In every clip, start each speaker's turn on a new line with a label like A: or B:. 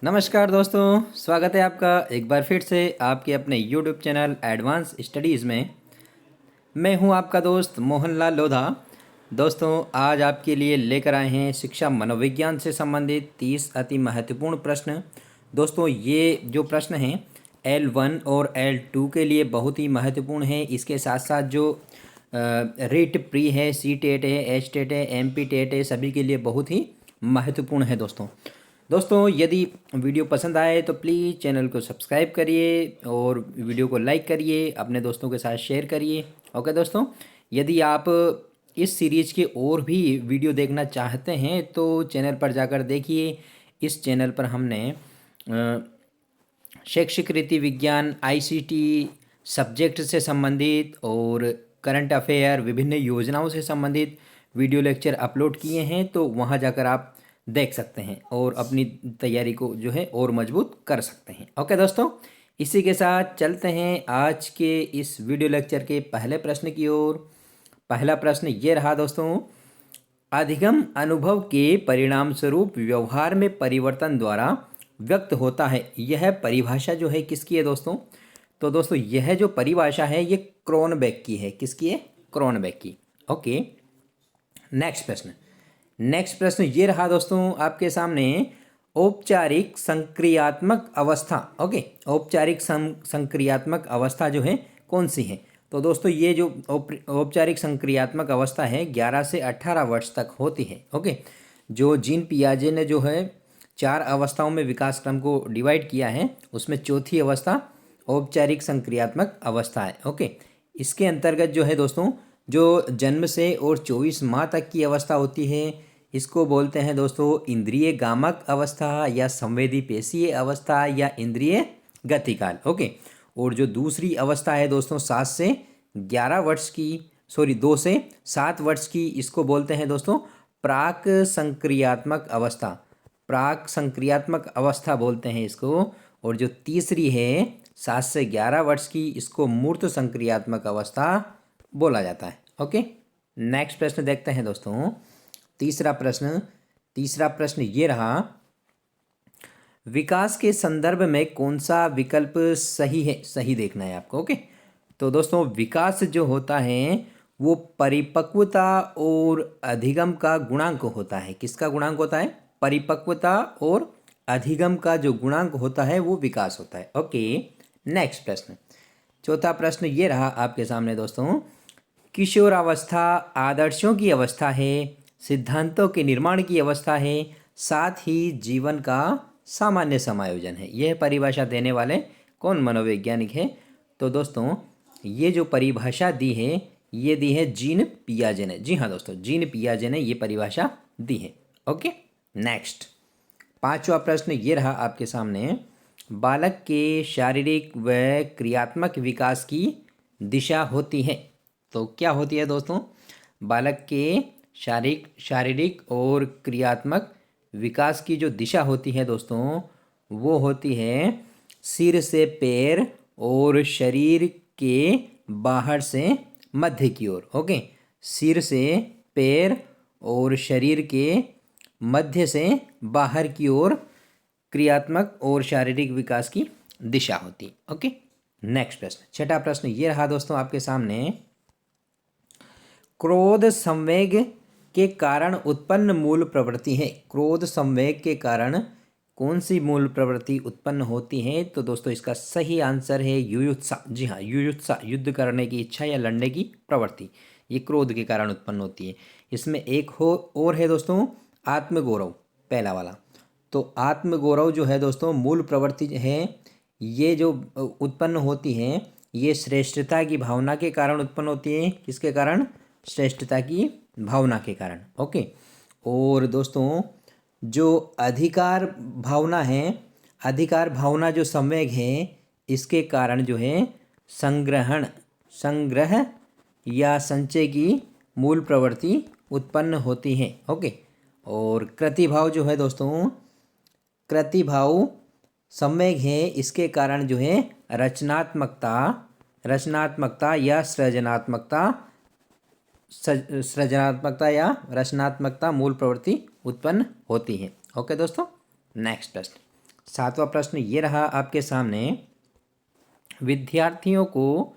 A: नमस्कार दोस्तों, स्वागत है आपका एक बार फिर से आपके अपने YouTube चैनल एडवांस स्टडीज़ में। मैं हूं आपका दोस्त मोहनलाल लोधा। दोस्तों, आज आपके लिए लेकर आए हैं शिक्षा मनोविज्ञान से संबंधित 30 अति महत्वपूर्ण प्रश्न। दोस्तों, ये जो प्रश्न हैं L1 और L2 के लिए बहुत ही महत्वपूर्ण है। इसके साथ साथ जो रीट प्री है, सी टेट है, एच टेट है, MP टेट है, सभी के लिए बहुत ही महत्वपूर्ण है। दोस्तों, यदि वीडियो पसंद आए तो प्लीज़ चैनल को सब्सक्राइब करिए और वीडियो को लाइक करिए, अपने दोस्तों के साथ शेयर करिए। ओके दोस्तों, यदि आप इस सीरीज़ के और भी वीडियो देखना चाहते हैं तो चैनल पर जाकर देखिए। इस चैनल पर हमने शैक्षिक रीति विज्ञान, ICT सब्जेक्ट से संबंधित और करंट अफेयर, विभिन्न योजनाओं से संबंधित वीडियो लेक्चर अपलोड किए हैं, तो वहां जाकर आप देख सकते हैं और अपनी तैयारी को जो है और मजबूत कर सकते हैं। ओके दोस्तों, इसी के साथ चलते हैं आज के इस वीडियो लेक्चर के पहले प्रश्न की ओर। पहला प्रश्न ये रहा दोस्तों, अधिगम अनुभव के परिणाम स्वरूप व्यवहार में परिवर्तन द्वारा व्यक्त होता है। यह परिभाषा जो है किसकी है दोस्तों? तो दोस्तों, यह जो परिभाषा है ये क्रोनबेक की है। किसकी है? क्रोनबेक की। ओके, नेक्स्ट प्रश्न ये रहा दोस्तों आपके सामने, औपचारिक संक्रियात्मक अवस्था। ओके, औपचारिक संक्रियात्मक अवस्था जो है कौन सी है? तो दोस्तों, ये जो औपचारिक संक्रियात्मक अवस्था है 11 से 18 वर्ष तक होती है। ओके, जो जीन पियाजे ने जो है 4 अवस्थाओं में विकास क्रम को डिवाइड किया है, उसमें चौथी अवस्था औपचारिक संक्रियात्मक अवस्था है। ओके, इसके अंतर्गत जो है दोस्तों, जो जन्म से और 24 माह तक की अवस्था होती है, इसको बोलते हैं दोस्तों इंद्रिय गामक अवस्था या संवेदी पेशीय अवस्था या इंद्रिय गतिकाल। ओके, और जो दूसरी अवस्था है दोस्तों 7 से 11 वर्ष की, 2 से 7 वर्ष की, इसको बोलते हैं दोस्तों प्राक संक्रियात्मक अवस्था। प्राक संक्रियात्मक अवस्था बोलते हैं इसको। और जो तीसरी है 7 से 11 वर्ष की, इसको मूर्त संक्रियात्मक अवस्था बोला जाता है। ओके, नेक्स्ट प्रश्न देखते हैं दोस्तों। तीसरा प्रश्न ये रहा, विकास के संदर्भ में कौन सा विकल्प सही है? सही देखना है आपको। ओके, तो दोस्तों, विकास जो होता है वो परिपक्वता और अधिगम का गुणांक होता है। किसका गुणांक होता है? परिपक्वता और अधिगम का जो गुणांक होता है वो विकास होता है। ओके, नेक्स्ट प्रश्न, चौथा प्रश्न ये रहा आपके सामने दोस्तों, किशोरावस्था आदर्शों की अवस्था है, सिद्धांतों के निर्माण की अवस्था है, साथ ही जीवन का सामान्य समायोजन है। यह परिभाषा देने वाले कौन मनोवैज्ञानिक है? तो दोस्तों, ये जो परिभाषा दी है ये दी है जीन पियाजे ने। जी हाँ दोस्तों, जीन पियाजे ने ये परिभाषा दी है। ओके, नेक्स्ट, पांचवा प्रश्न ये रहा आपके सामने, बालक के शारीरिक व क्रियात्मक विकास की दिशा होती है। तो क्या होती है दोस्तों? बालक के शारीरिक और क्रियात्मक विकास की जो दिशा होती है दोस्तों, वो होती है सिर से पैर और शरीर के बाहर से मध्य की ओर। ओके, सिर से पैर और शरीर के मध्य से बाहर की ओर क्रियात्मक और शारीरिक विकास की दिशा होती। ओके, नेक्स्ट प्रश्न, छठा प्रश्न ये रहा दोस्तों आपके सामने, क्रोध संवेग के कारण उत्पन्न मूल प्रवृत्ति है। क्रोध संवेग के कारण कौन सी मूल प्रवृत्ति उत्पन्न होती है? तो दोस्तों, इसका सही आंसर है युयुत्सा। जी हाँ, युयुत्सा, युद्ध करने की इच्छा या लड़ने की प्रवृत्ति, ये क्रोध के कारण उत्पन्न होती है। इसमें एक और है दोस्तों आत्मगौरव, पहला वाला। तो आत्मगौरव जो है दोस्तों मूल प्रवृत्ति है, ये जो उत्पन्न होती है ये श्रेष्ठता की भावना के कारण उत्पन्न होती है। किसके कारण? श्रेष्ठता की भावना के कारण। ओके, और दोस्तों जो अधिकार भावना है, अधिकार भावना जो संवेग है, इसके कारण जो है संग्रह या संचय की मूल प्रवृत्ति उत्पन्न होती है। ओके, और कृतिभाव जो है दोस्तों, कृतिभाव संवेग है, इसके कारण जो है रचनात्मकता या सृजनात्मकता या रचनात्मकता मूल प्रवृत्ति उत्पन्न होती है। ओके दोस्तों, नेक्स्ट प्रश्न, 7वां प्रश्न ये रहा आपके सामने, विद्यार्थियों को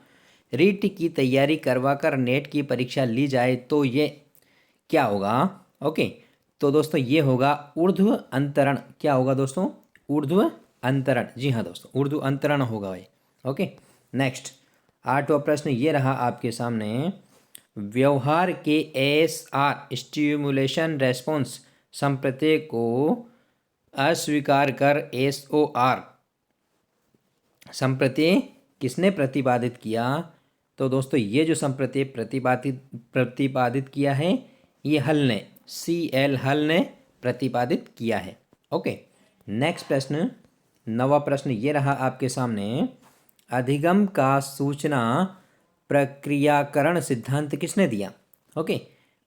A: रीट की तैयारी करवाकर नेट की परीक्षा ली जाए तो ये क्या होगा? ओके, तो दोस्तों ये होगा ऊर्ध्व अंतरण। क्या होगा दोस्तों? ऊर्ध्व अंतरण। जी हाँ दोस्तों, ऊर्ध्व अंतरण होगा भाई। ओके, नेक्स्ट 8वां प्रश्न ये रहा आपके सामने, व्यवहार के SR स्टिमुलेशन रेस्पॉन्स संप्रत्यय को अस्वीकार कर SOR संप्रत्यय किसने प्रतिपादित किया? तो दोस्तों ये जो संप्रत्यय प्रतिपादित किया है, ये हल ने, CL हल ने प्रतिपादित किया है। ओके, नेक्स्ट प्रश्न 9वां प्रश्न ये रहा आपके सामने, अधिगम का सूचना प्रक्रियाकरण सिद्धांत किसने दिया? ओके,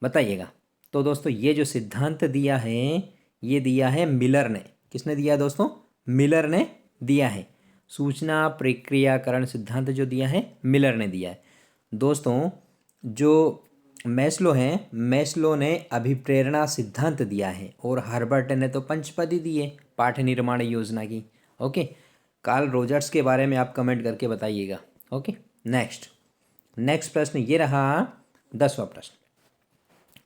A: बताइएगा। तो दोस्तों ये जो सिद्धांत दिया है, ये दिया है मिलर ने। किसने दिया दोस्तों? मिलर ने दिया है। सूचना प्रक्रियाकरण सिद्धांत जो दिया है, मिलर ने दिया है। दोस्तों जो मैस्लो हैं, मैस्लो ने अभिप्रेरणा सिद्धांत दिया है और हर्बर्ट ने तो पंचपदी दी है पाठ निर्माण योजना की। ओके, कार्ल रोजर्स के बारे में आप कमेंट करके बताइएगा। ओके, नेक्स्ट प्रश्न ये रहा 10वां प्रश्न,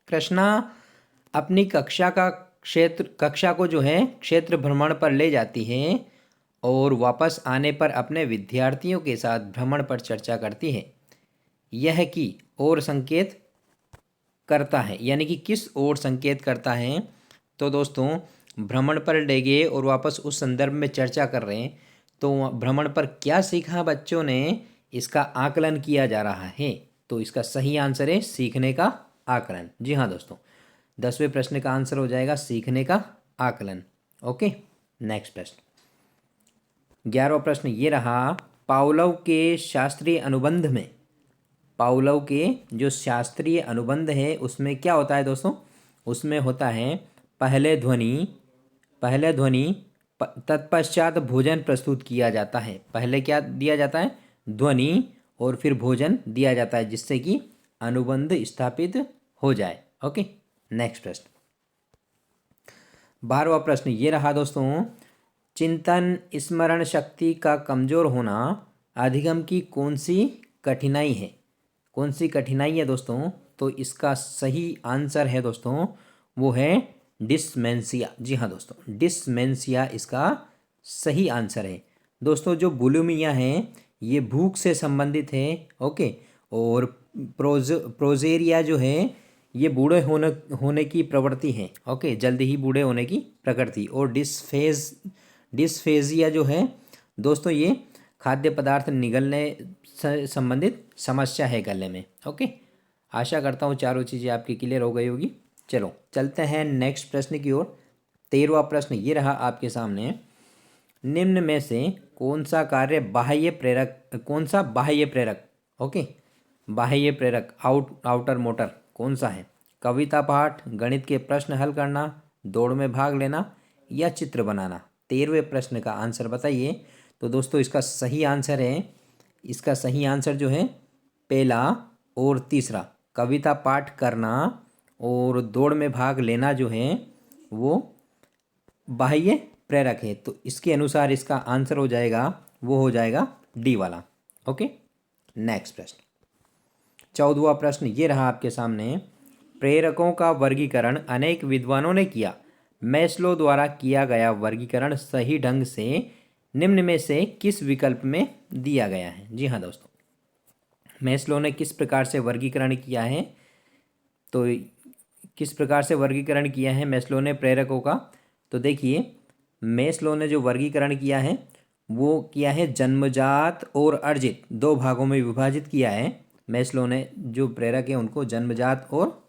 A: कृष्णा अपनी कक्षा को जो है क्षेत्र भ्रमण पर ले जाती है और वापस आने पर अपने विद्यार्थियों के साथ भ्रमण पर चर्चा करती है। यह की ओर संकेत करता है, यानी कि किस ओर संकेत करता है? तो दोस्तों भ्रमण पर ले गए और वापस उस संदर्भ में चर्चा कर रहे हैं, तो भ्रमण पर क्या सीखा बच्चों ने, इसका आकलन किया जा रहा है। तो इसका सही आंसर है सीखने का आकलन। जी हाँ दोस्तों, 10वें प्रश्न का आंसर हो जाएगा सीखने का आकलन। ओके, नेक्स्ट प्रश्न 11वां प्रश्न ये रहा, पावलोव के शास्त्रीय अनुबंध में, पावलोव के जो शास्त्रीय अनुबंध है उसमें क्या होता है दोस्तों? उसमें होता है पहले ध्वनि तत्पश्चात भोजन प्रस्तुत किया जाता है। पहले क्या दिया जाता है? ध्वनि, और फिर भोजन दिया जाता है, जिससे कि अनुबंध स्थापित हो जाए। ओके, नेक्स्ट प्रश्न 12वां प्रश्न ये रहा दोस्तों, चिंतन स्मरण शक्ति का कमजोर होना अधिगम की कौन सी कठिनाई है? कौन सी कठिनाई है दोस्तों? तो इसका सही आंसर है दोस्तों, वो है डिसमेंशिया। जी हाँ दोस्तों, डिसमेंशिया इसका सही आंसर है। दोस्तों जो बुलिमिया है ये भूख से संबंधित है। ओके, और प्रोजेरिया जो है ये बूढ़े होने की प्रवृत्ति है। ओके, जल्दी ही बूढ़े होने की प्रकृति। और डिस्फेजिया जो है दोस्तों, ये खाद्य पदार्थ निगलने से संबंधित समस्या है गले में। ओके, आशा करता हूँ चारों चीज़ें आपकी क्लियर हो गई होगी। चलो चलते हैं नेक्स्ट प्रश्न की ओर। 13वां प्रश्न ये रहा आपके सामने, निम्न में से कौन सा बाह्य प्रेरक, ओके, बाह्य प्रेरक आउटर मोटर कौन सा है? कविता पाठ, गणित के प्रश्न हल करना, दौड़ में भाग लेना, या चित्र बनाना? 13वें प्रश्न का आंसर बताइए। तो दोस्तों इसका सही आंसर है, इसका सही आंसर जो है पहला और तीसरा, कविता पाठ करना और दौड़ में भाग लेना जो है वो बाह्य प्रेरक है। तो इसके अनुसार इसका आंसर हो जाएगा, वो हो जाएगा डी वाला। ओके, नेक्स्ट प्रश्न 14वां प्रश्न ये रहा आपके सामने, प्रेरकों का वर्गीकरण अनेक विद्वानों ने किया, मैस्लो द्वारा किया गया वर्गीकरण सही ढंग से निम्न में से किस विकल्प में दिया गया है? जी हाँ दोस्तों, मैस्लो ने किस प्रकार से वर्गीकरण किया है? तो किस प्रकार से वर्गीकरण किया है मैस्लो ने प्रेरकों का? तो देखिए, मैस्लो ने जो वर्गीकरण किया है वो किया है जन्मजात और अर्जित, दो भागों में विभाजित किया है। मैस्लो ने जो प्रेरक है उनको जन्मजात और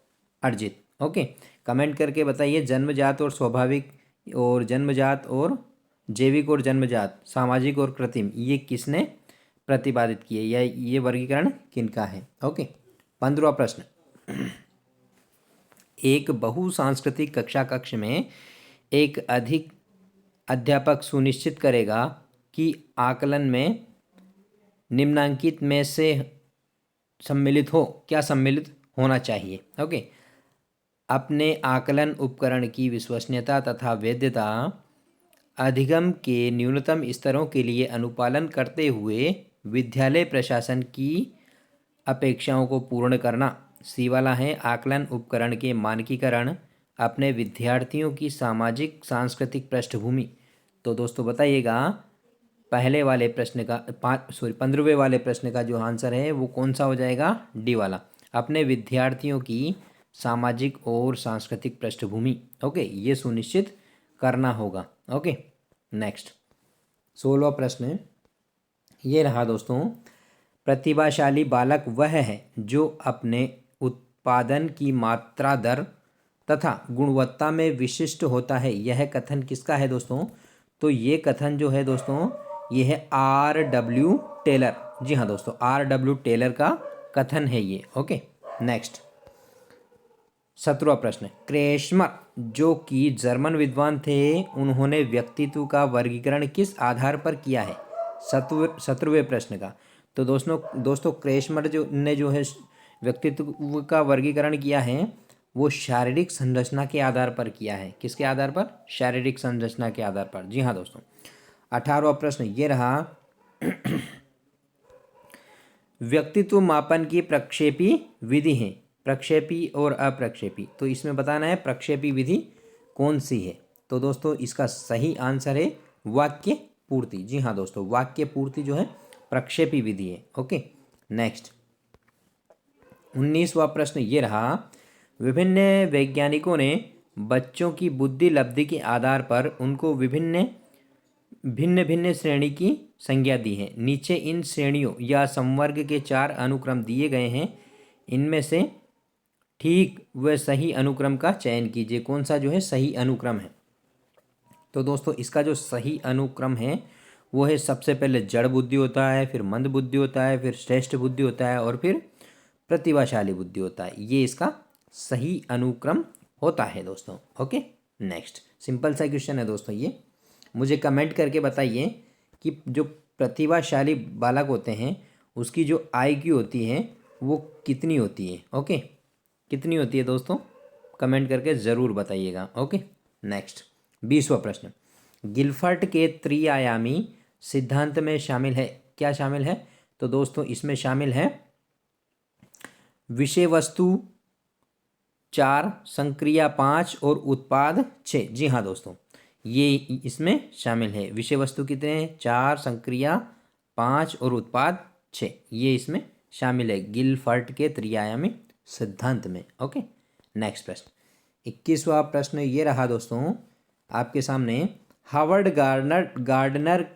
A: अर्जित। ओके, कमेंट करके बताइए जन्मजात और स्वाभाविक, और जन्मजात और जैविक, और जन्मजात, सामाजिक और कृत्रिम, ये किसने प्रतिपादित किए, या ये वर्गीकरण किनका है? ओके, 15वां प्रश्न, एक बहुसांस्कृतिक कक्ष में एक अधिक अध्यापक सुनिश्चित करेगा कि आकलन में निम्नांकित में से सम्मिलित हो, क्या सम्मिलित होना चाहिए? ओके, अपने आकलन उपकरण की विश्वसनीयता तथा वैधता अधिगम के न्यूनतम स्तरों के लिए अनुपालन करते हुए विद्यालय प्रशासन की अपेक्षाओं को पूर्ण करना। सी वाला है आकलन उपकरण के मानकीकरण, अपने विद्यार्थियों की सामाजिक सांस्कृतिक पृष्ठभूमि। तो दोस्तों बताइएगा पहले वाले प्रश्न का 15वें वाले प्रश्न का जो आंसर है वो कौन सा हो जाएगा? डी वाला, अपने विद्यार्थियों की सामाजिक और सांस्कृतिक पृष्ठभूमि। ओके, ये सुनिश्चित करना होगा। ओके, नेक्स्ट 16वां प्रश्न ये रहा दोस्तों, प्रतिभाशाली बालक वह है जो अपने उत्पादन की मात्रा दर तथा गुणवत्ता में विशिष्ट होता है। यह कथन किसका है दोस्तों? तो ये कथन जो है दोस्तों ये है R.W. टेलर। जी हाँ दोस्तों, R.W. टेलर का कथन है ये। ओके, नेक्स्ट 17वां प्रश्न, क्रेशमर जो कि जर्मन विद्वान थे, उन्होंने व्यक्तित्व का वर्गीकरण किस आधार पर किया है? 17वें प्रश्न का। तो दोस्तों क्रेशमर जो है व्यक्तित्व का वर्गीकरण किया है वो शारीरिक संरचना के आधार पर किया है। किसके आधार पर? शारीरिक संरचना के आधार पर। जी हाँ दोस्तों। 18वां प्रश्न ये रहा, व्यक्तित्व मापन की प्रक्षेपी विधि है, प्रक्षेपी और अप्रक्षेपी। तो इसमें बताना है प्रक्षेपी विधि कौन सी है। तो दोस्तों इसका सही आंसर है वाक्य पूर्ति। जी हाँ दोस्तों, वाक्य पूर्ति जो है प्रक्षेपी विधि है। ओके, नेक्स्ट 19वां प्रश्न ये रहा, विभिन्न वैज्ञानिकों ने बच्चों की बुद्धि लब्धि के आधार पर उनको भिन्न भिन्न श्रेणी की संज्ञा दी है। नीचे इन श्रेणियों या संवर्ग के 4 अनुक्रम दिए गए हैं, इनमें से ठीक व सही अनुक्रम का चयन कीजिए। कौन सा जो है सही अनुक्रम है? तो दोस्तों इसका जो सही अनुक्रम है वो है, सबसे पहले जड़ बुद्धि होता है, फिर मंद बुद्धि होता है, फिर श्रेष्ठ बुद्धि होता है और फिर प्रतिभाशाली बुद्धि होता है। ये इसका सही अनुक्रम होता है दोस्तों। ओके, नेक्स्ट सिंपल सा क्वेश्चन है दोस्तों ये। मुझे कमेंट करके बताइए कि जो प्रतिभाशाली बालक होते हैं उसकी जो IQ होती है वो कितनी होती है। ओके, कितनी होती है दोस्तों? कमेंट करके ज़रूर बताइएगा। ओके, नेक्स्ट 20वां प्रश्न, गिलफर्ट के त्रिआयामी सिद्धांत में शामिल है, क्या शामिल है? तो दोस्तों इसमें शामिल है विषय वस्तु 4, संक्रिया 5 और उत्पाद 6। जी हाँ दोस्तों, ये इसमें शामिल है। विषय वस्तु कितने हैं? 4, संक्रिया 5 और उत्पाद 6। ये इसमें शामिल है गिलफर्ट के त्रिआयामी सिद्धांत में। ओके, नेक्स्ट प्रश्न 21वां प्रश्न ये रहा दोस्तों आपके सामने, हावर्ड गार्डनर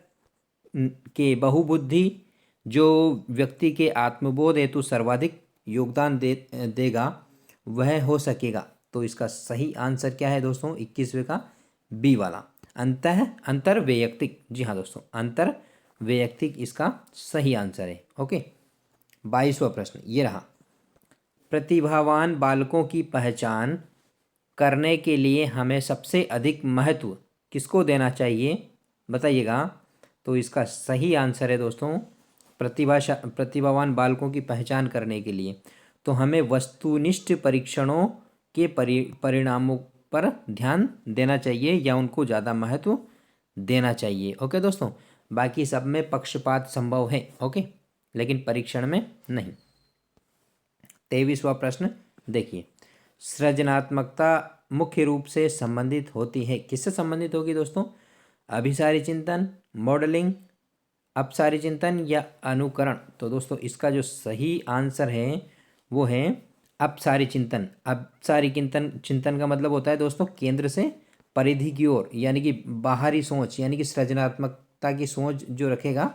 A: के बहुबुद्धि जो व्यक्ति के आत्मबोध हेतु सर्वाधिक योगदान देगा वह हो सकेगा। तो इसका सही आंसर क्या है दोस्तों? 21वें का बी वाला, अंतर वैयक्तिक। जी हाँ दोस्तों, अंतर वैयक्तिक इसका सही आंसर है। ओके, 22वां प्रश्न ये रहा, प्रतिभावान बालकों की पहचान करने के लिए हमें सबसे अधिक महत्व किसको देना चाहिए? बताइएगा। तो इसका सही आंसर है दोस्तों, प्रतिभावान बालकों की पहचान करने के लिए तो हमें वस्तुनिष्ठ परीक्षणों के परिणामों पर ध्यान देना चाहिए या उनको ज़्यादा महत्व देना चाहिए। ओके दोस्तों, बाकी सब में पक्षपात संभव है। ओके, लेकिन परीक्षण में नहीं। 23वां प्रश्न देखिए, सृजनात्मकता मुख्य रूप से संबंधित होती है, किससे संबंधित होगी दोस्तों? अभिसारी चिंतन, मॉडलिंग, अपसारी चिंतन या अनुकरण। तो दोस्तों इसका जो सही आंसर है वो है अपसारी चिंतन। अपसारी चिंतन का मतलब होता है दोस्तों केंद्र से परिधि की ओर, यानी कि बाहरी सोच, यानी कि सृजनात्मकता की सोच जो रखेगा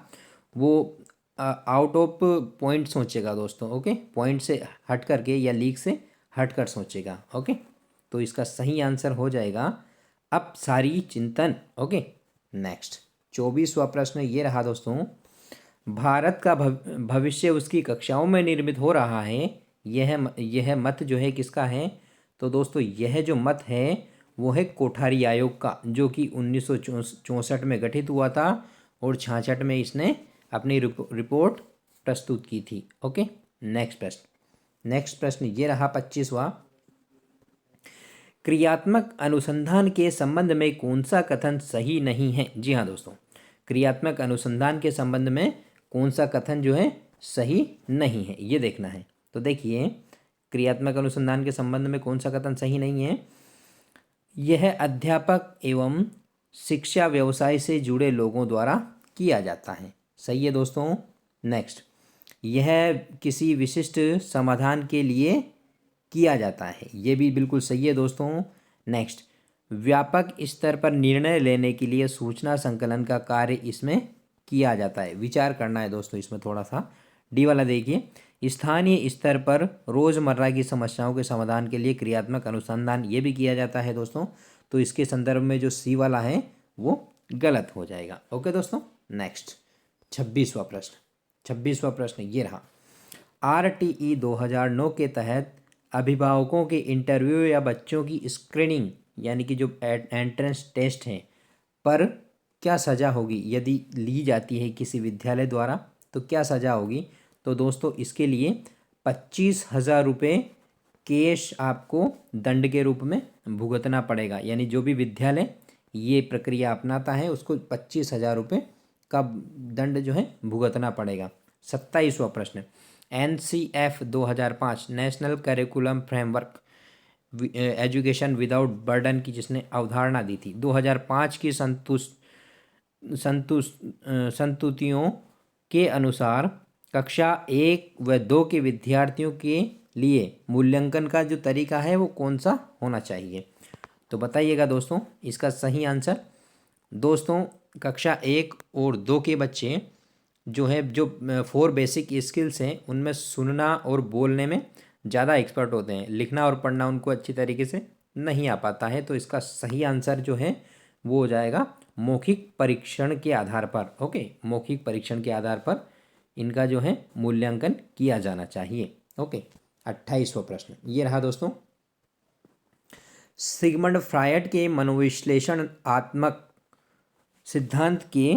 A: वो आउट ऑफ पॉइंट सोचेगा दोस्तों। ओके, पॉइंट से हट करके या लीक से हट कर सोचेगा। ओके, तो इसका सही आंसर हो जाएगा अपसारी चिंतन। ओके, नेक्स्ट 24वां प्रश्न ये रहा दोस्तों, भारत का भविष्य उसकी कक्षाओं में निर्मित हो रहा है, यह मत जो है किसका है? तो दोस्तों यह जो मत है वो है कोठारी आयोग का, जो कि 1964 में गठित हुआ था और 66 में इसने अपनी रिपोर्ट प्रस्तुत की थी। ओके, नेक्स्ट प्रश्न ये रहा 25वां, क्रियात्मक अनुसंधान के संबंध में कौन सा कथन सही नहीं है? जी हाँ दोस्तों, क्रियात्मक अनुसंधान के संबंध में कौन सा कथन जो है सही नहीं है, ये देखना है। तो देखिए, क्रियात्मक अनुसंधान के संबंध में कौन सा कथन सही नहीं है? यह अध्यापक एवं शिक्षा व्यवसाय से जुड़े लोगों द्वारा किया जाता है। सही है दोस्तों। नेक्स्ट, यह किसी विशिष्ट समाधान के लिए किया जाता है, ये भी बिल्कुल सही है दोस्तों। नेक्स्ट, व्यापक स्तर पर निर्णय लेने के लिए सूचना संकलन का कार्य इसमें किया जाता है। विचार करना है दोस्तों इसमें थोड़ा सा। डी वाला देखिए, स्थानीय स्तर पर रोज़मर्रा की समस्याओं के समाधान के लिए क्रियात्मक अनुसंधान ये भी किया जाता है दोस्तों। तो इसके संदर्भ में जो सी वाला है वो गलत हो जाएगा। ओके दोस्तों। नेक्स्ट, 26वां प्रश्न ये रहा। RTE 2009 के तहत अभिभावकों के इंटरव्यू या बच्चों की स्क्रीनिंग यानी कि जो एंट्रेंस टेस्ट हैं पर क्या सज़ा होगी यदि ली जाती है किसी विद्यालय द्वारा? तो क्या सज़ा होगी? तो दोस्तों इसके लिए 25,000 रुपये कैश आपको दंड के रूप में भुगतना पड़ेगा। यानी जो भी विद्यालय ये प्रक्रिया अपनाता है उसको 25,000 रुपये का दंड जो है भुगतना पड़ेगा। 27वां प्रश्न, NCF 2005 national curriculum framework education without burden की जिसने अवधारणा दी थी, 2005 की संतुतियों के अनुसार कक्षा 1 व 2 के विद्यार्थियों के लिए मूल्यांकन का जो तरीका है वो कौन सा होना चाहिए? तो बताइएगा दोस्तों इसका सही आंसर। दोस्तों कक्षा 1 और 2 के बच्चे जो है जो 4 बेसिक स्किल्स हैं उनमें सुनना और बोलने में ज़्यादा एक्सपर्ट होते हैं, लिखना और पढ़ना उनको अच्छी तरीके से नहीं आ पाता है। तो इसका सही आंसर जो है वो हो जाएगा मौखिक परीक्षण के आधार पर। ओके, मौखिक परीक्षण के आधार पर इनका जो है मूल्यांकन किया जाना चाहिए। ओके, 28वां प्रश्न ये रहा दोस्तों। सिगमंड फ्रायड के मनोविश्लेषणात्मक सिद्धांत के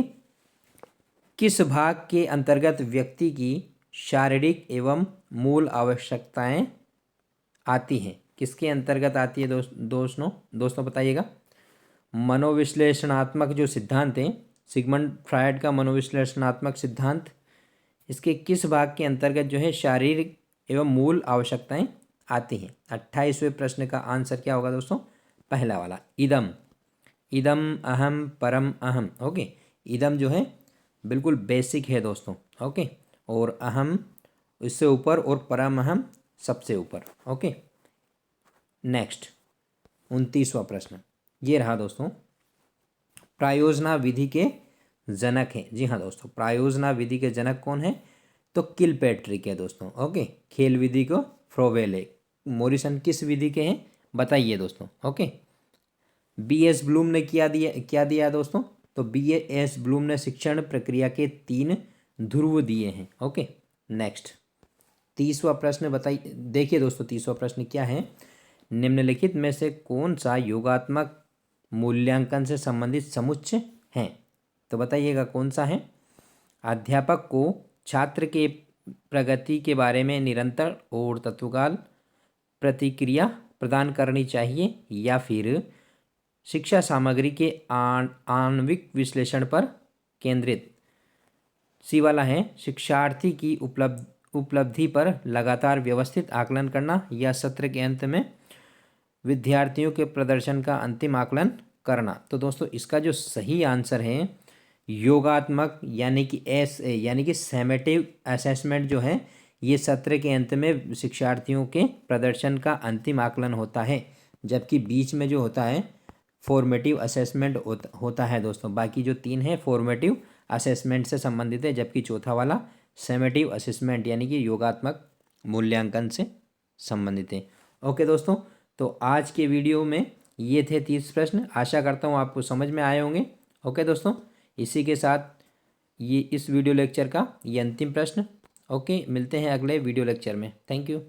A: किस भाग के अंतर्गत व्यक्ति की शारीरिक एवं मूल आवश्यकताएं आती हैं? किसके अंतर्गत आती है दोस्तों बताइएगा। मनोविश्लेषणात्मक जो सिद्धांत है, सिगमंड फ्रायड का मनोविश्लेषणात्मक सिद्धांत, इसके किस भाग के अंतर्गत जो है शारीरिक एवं मूल आवश्यकताएं आती हैं? 28वें प्रश्न का आंसर क्या होगा दोस्तों? पहला वाला, इदम। इदम अहम परम अहम। ओके, इदम जो है बिल्कुल बेसिक है दोस्तों। ओके, और अहम इससे ऊपर और परम अहम सबसे ऊपर। ओके, नेक्स्ट 29वां प्रश्न ये रहा दोस्तों। प्रायोजना विधि के जनक हैं। जी हाँ दोस्तों, प्रायोजना विधि के जनक कौन है? तो किलपैट्रिक है दोस्तों। ओके, खेल विधि को फ्रोवेल है। मॉरिसन किस विधि के हैं बताइए दोस्तों। ओके, BS ब्लूम ने क्या दिया दोस्तों? तो BS ब्लूम ने शिक्षण प्रक्रिया के 3 ध्रुव दिए हैं। ओके, नेक्स्ट 30वां प्रश्न बताइए। देखिए दोस्तों 30वां प्रश्न क्या है? निम्नलिखित में से कौन सा योगात्मक मूल्यांकन से संबंधित समुच्चय है? तो बताइएगा कौन सा है? अध्यापक को छात्र के प्रगति के बारे में निरंतर और तत्वकाल प्रतिक्रिया प्रदान करनी चाहिए, या फिर शिक्षा सामग्री के आणविक विश्लेषण पर केंद्रित? सी वाला है शिक्षार्थी की उपलब्धि पर लगातार व्यवस्थित आकलन करना, या सत्र के अंत में विद्यार्थियों के प्रदर्शन का अंतिम आकलन करना। तो दोस्तों इसका जो सही आंसर है योगात्मक यानी कि समेटिव असेसमेंट जो है ये सत्र के अंत में शिक्षार्थियों के प्रदर्शन का अंतिम आकलन होता है, जबकि बीच में जो होता है फॉर्मेटिव असेसमेंट होता है दोस्तों। बाकी जो 3 है फॉर्मेटिव असेसमेंट से संबंधित है, जबकि चौथा वाला समेटिव असेसमेंट यानी कि योगात्मक मूल्यांकन से संबंधित है। ओके दोस्तों, तो आज के वीडियो में ये थे 30 प्रश्न। आशा करता हूँ आपको समझ में आए होंगे। ओके दोस्तों, इसी के साथ ये इस वीडियो लेक्चर का ये अंतिम प्रश्न। ओके, मिलते हैं अगले वीडियो लेक्चर में। Thank you.